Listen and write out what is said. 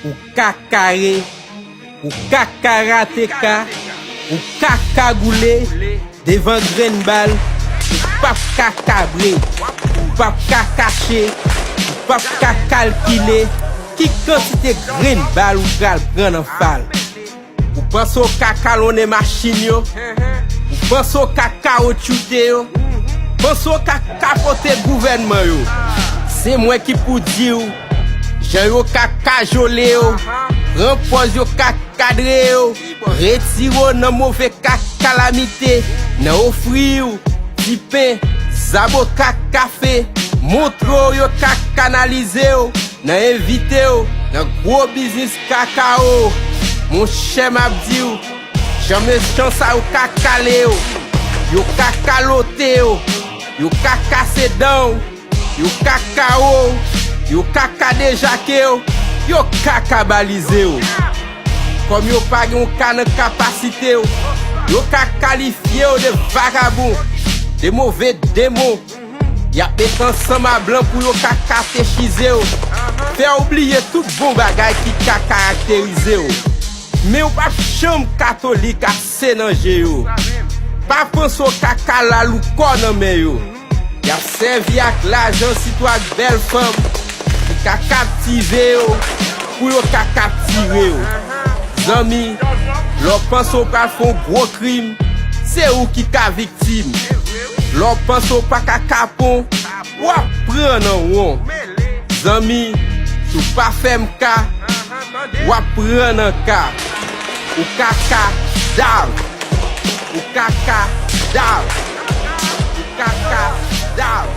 ou kakaré, ou kakarateka, ou kakagoulé, devant grain balle, ou pas kakabré, ou pas kakaché, ou pas kakalkilé, qui quantité grain balle ou pral prendre en fall. Ou pense au kakalone machine yo, ou pense au cacaoutchouté yo, pense au cacapoté gouvernement yo. C'est moi qui pour dire, j'ai yo kakajolé yo, rempose yo kakadré yo, retiro nan mauvais calamité, nan offri yo, pain, zabo café, montre yo canalisé yo, nan invité yo, nan gros business cacao. Mon cher m'a dit ou, jamais chance à ou kakalé ou, yo kakaloté ou, yo kakassé down, yo kakao, yo kakadéjaké ou, yo kakabalisé ou. Comme yo pas yon canne capacité ou, yo kakalifié ou de vagabond, de mauvais démons. Y'a pété ensemble à blanc pour yo kakatéchisé ou, faire oublier tout bon bagay qui caractérisé ou. Mais ou pas chambre catholique à sénanger yo. Pas pense au kaka la lou kon men yo. Y a servi ak l'argent si toi belle femme. Qui ka captivé yo. Pour yo ka captiver yo. Zami, l'on pense au pas font gros crime. C'est ou qui ka victime. L'on pense au pas ka capon. Ou a prendre on. Zami, sou pas femme ka. Ou a prendre ka. O kaka down, o kaka down, o kaka down.